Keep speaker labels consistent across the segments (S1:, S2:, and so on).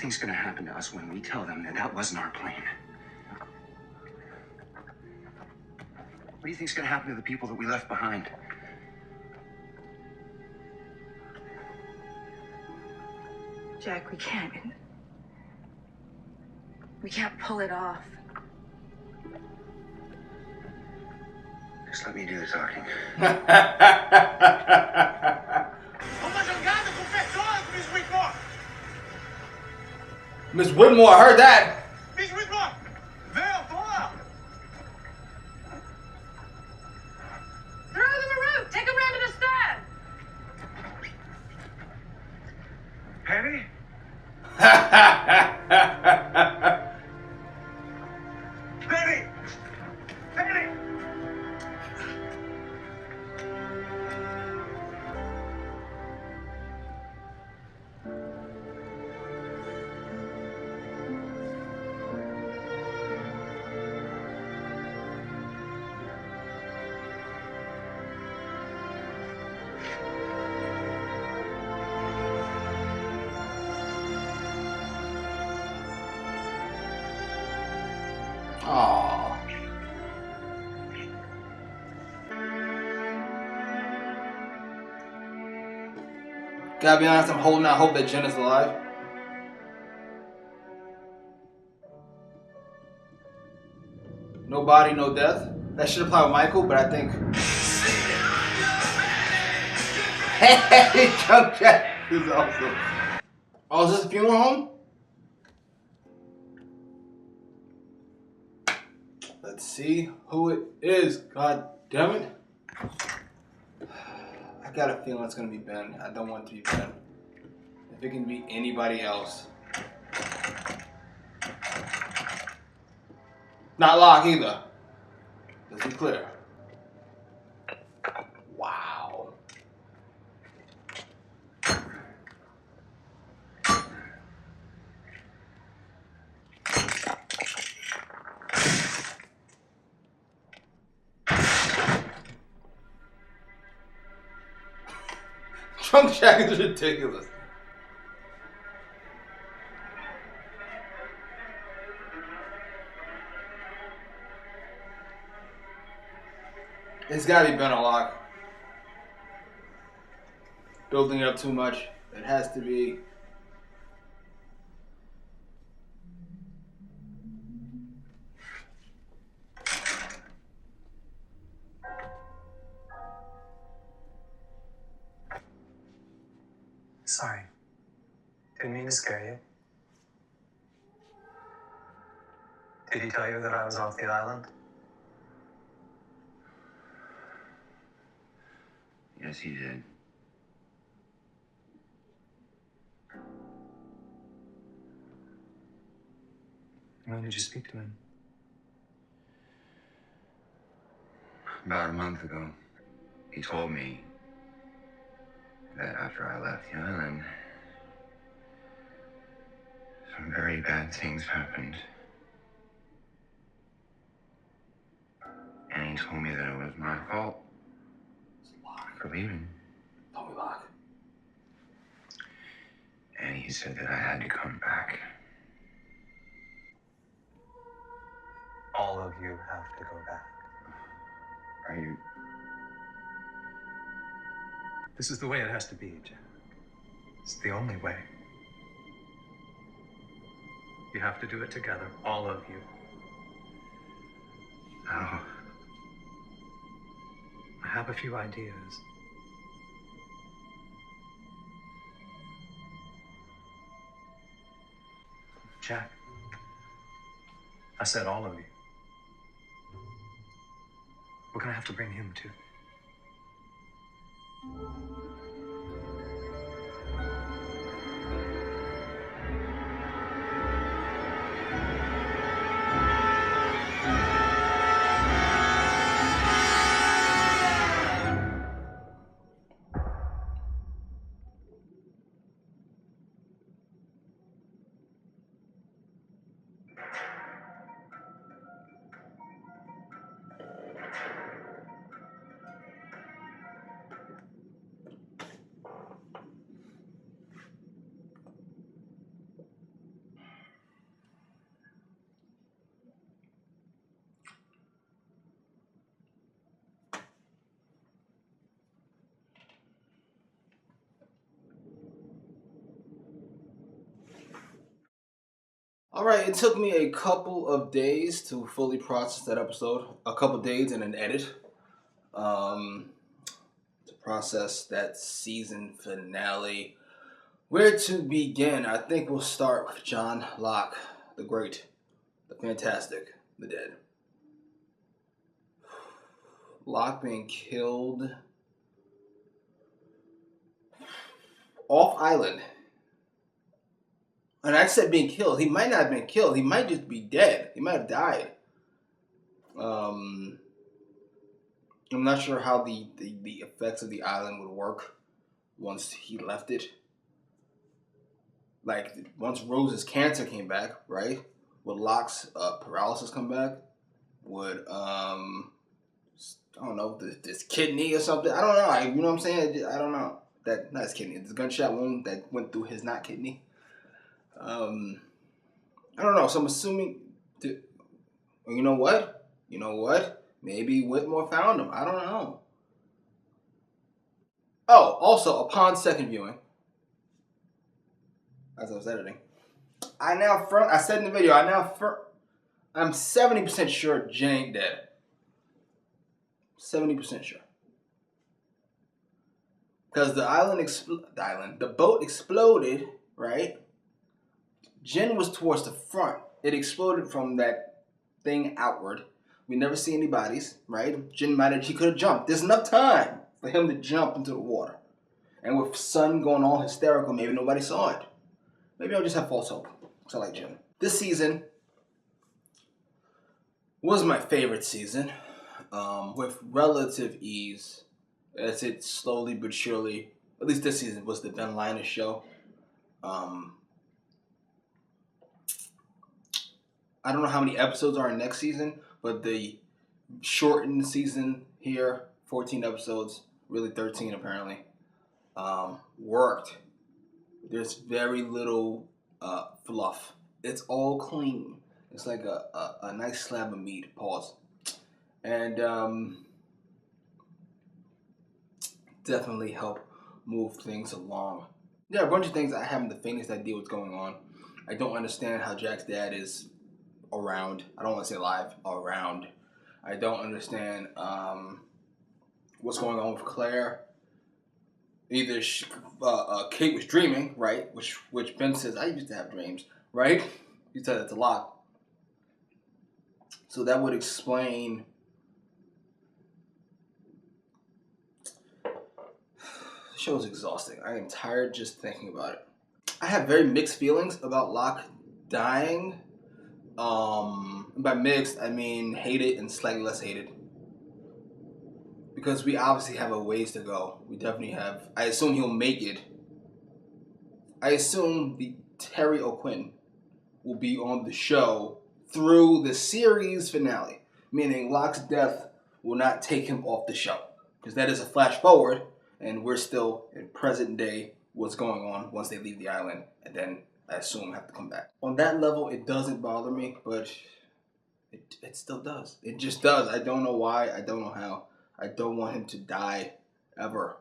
S1: Things gonna happen to us when we tell them that that wasn't our plan. What do you think's gonna happen to the people that we left behind?
S2: Jack, we can't. We can't pull it off.
S1: Just let me do the talking.
S3: Miss Whitmore, I heard that.
S4: Miss Whitmore! Vers toi!
S2: Throw them a rope! Take them round to the stand!
S4: Penny? Penny! Penny!
S3: Aww. Gotta be honest, I'm holding out hope that Jen is alive. No body, no death. That should apply with Michael, but I think. Hey, Chuck Jack is awesome. Oh, is this a funeral home? Let's see who it is. God damn it. I got a feeling it's gonna be Ben. I don't want it to be Ben. If it can be anybody else. Not Locke either. Let's be clear. Wow. Trunk Jack is ridiculous. It's gotta be Ben or Locke. Building it up too much. It has to be.
S5: Sorry. Didn't mean to scare you. Did he tell you that I was off the island?
S1: Yes, he did.
S5: When did you speak to him?
S1: About a month ago, he told me that after I left the island, some very bad things happened. And he told me that it was my fault for leaving.
S3: Tommy Locke.
S1: And he said that I had to come back.
S5: All of you have to go back.
S1: Are you?
S5: This is the way it has to be, Jack. It's the only way. You have to do it together, all of you.
S1: Oh.
S5: I have a few ideas. Jack, I said all of you. We're gonna have to bring him too.
S3: Alright, it took me a couple of days to fully process that episode. A couple days and an edit. To process that season finale. Where to begin? I think we'll start with John Locke, the great, the fantastic, the dead. Locke being killed off island. And I said being killed. He might not have been killed. He might just be dead. He might have died. I'm not sure how the effects of the island would work once he left it. Like, once Rose's cancer came back, right? Would Locke's paralysis come back? Would, I don't know, this kidney or something? I don't know. You know what I'm saying? I don't know. Not his kidney. This gunshot wound that went through his not kidney. I don't know. So I'm assuming. You know what? Maybe Whitmore found him. I don't know. Oh, also, upon second viewing, as I was editing, I said in the video, I'm 70% sure Jen ain't dead. 70% sure. Because the boat exploded, right? Jen was towards the front. It exploded from that thing outward. We never see any bodies, right? Jen he could have jumped. There's enough time for him to jump into the water. And with Sun going all hysterical, maybe nobody saw it. Maybe I'll just have false hope. So I like Jen. This season was my favorite season, with relative ease, as it slowly but surely, at least this season, was the Ben Linus show. I don't know how many episodes are in next season, but the shortened season here, 14 episodes, really 13 apparently, worked. There's very little fluff. It's all clean. It's like a nice slab of meat. Pause. And definitely help move things along. There are a bunch of things I haven't the faintest idea what's going on. I don't understand how Jack's dad is around. I don't want to say alive. Around. I don't understand what's going on with Claire. Either Kate was dreaming, right? Which Ben says, I used to have dreams, right? He said it's a lot. So that would explain. The show's exhausting. I am tired just thinking about it. I have very mixed feelings about Locke dying. By mixed, I mean hated and slightly less hated. Because we obviously have a ways to go. We definitely have. I assume he'll make it. I assume the Terry O'Quinn will be on the show through the series finale. Meaning Locke's death will not take him off the show. Because that is a flash forward. And we're still in present day what's going on once they leave the island. And then I assume have to come back. On that level, it doesn't bother me. But it still does. It just does. I don't know why. I don't know how. I don't want him to die ever.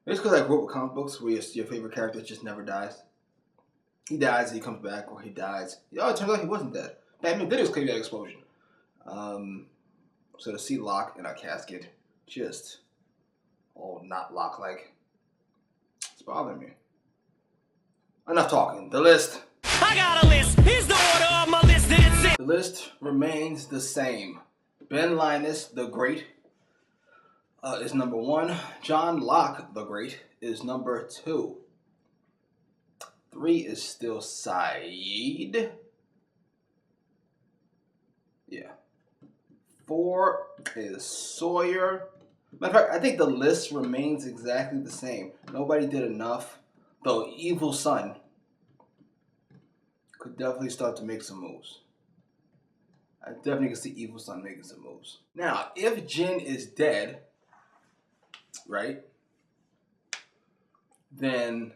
S3: It's because I grew up with comic books where your favorite character just never dies. He dies, he comes back, or he dies. Oh, it turns out he wasn't dead. Batman did escape that explosion. So to see Locke in a casket, just all not Locke-like, it's bothering me. Enough talking. The list.
S6: I got a list. Here's the order of my list.
S3: The list remains the same. Ben Linus, the Great, is number 1. John Locke, the Great, is number 2. 3 is still Saeed. Yeah. 4 is Sawyer. Matter of fact, I think the list remains exactly the same. Nobody did enough. Though Evil Sun could definitely start to make some moves. I definitely can see Evil Sun making some moves. Now, if Jen is dead, right, then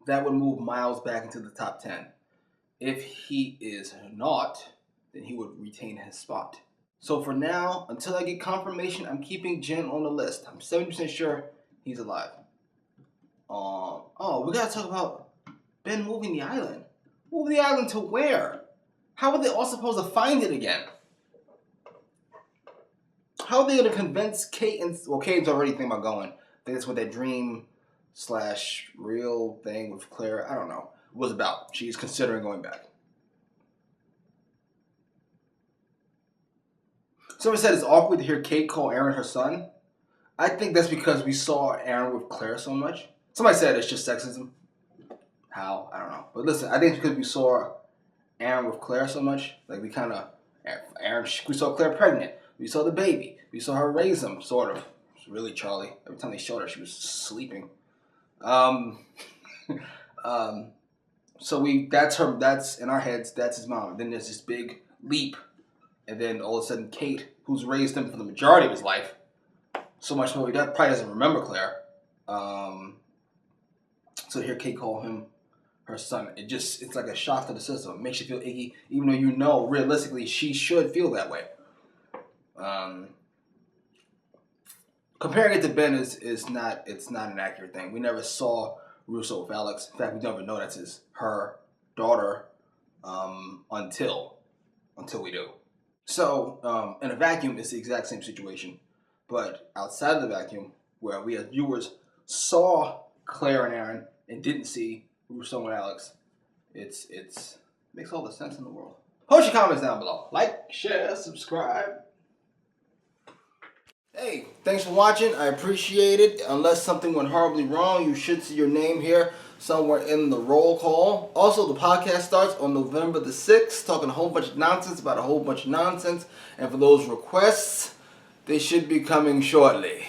S3: that would move Miles back into the top 10. If he is not, then he would retain his spot. So for now, until I get confirmation, I'm keeping Jen on the list. I'm 70% sure he's alive. Oh, we gotta talk about Ben moving the island. Move the island to where? How are they all supposed to find it again? How are they going to convince Kate and... Well, Kate's already thinking about going. I think that's what that dream/real thing with Claire, I don't know, was about. She's considering going back. Someone said it's awkward to hear Kate call Aaron her son. I think that's because we saw Aaron with Claire so much. Somebody said it's just sexism. How? I don't know. But listen, I think it's because we saw Aaron with Claire so much. Like, we kind of... we saw Claire pregnant. We saw the baby. We saw her raise him, sort of. It was really Charlie. Every time they showed her, she was sleeping. So that's in our heads, that's his mom. And then there's this big leap. And then all of a sudden, Kate, who's raised him for the majority of his life, so much more, he probably doesn't remember Claire. So to hear Kate call him her son, it's like a shock to the system. It makes you feel icky, even though you know realistically she should feel that way. Comparing it to Ben is not an accurate thing. We never saw Russo with Alex. In fact, we never know that's her daughter until we do. So in a vacuum, it's the exact same situation. But outside of the vacuum, where we as viewers saw Claire and Aaron and didn't see Russo and Alex, it makes all the sense in the world. Post your comments down below. Like, share, subscribe. Hey, thanks for watching. I appreciate it. Unless something went horribly wrong, you should see your name here somewhere in the roll call. Also, the podcast starts on November the 6th, talking a whole bunch of nonsense about a whole bunch of nonsense. And for those requests, they should be coming shortly.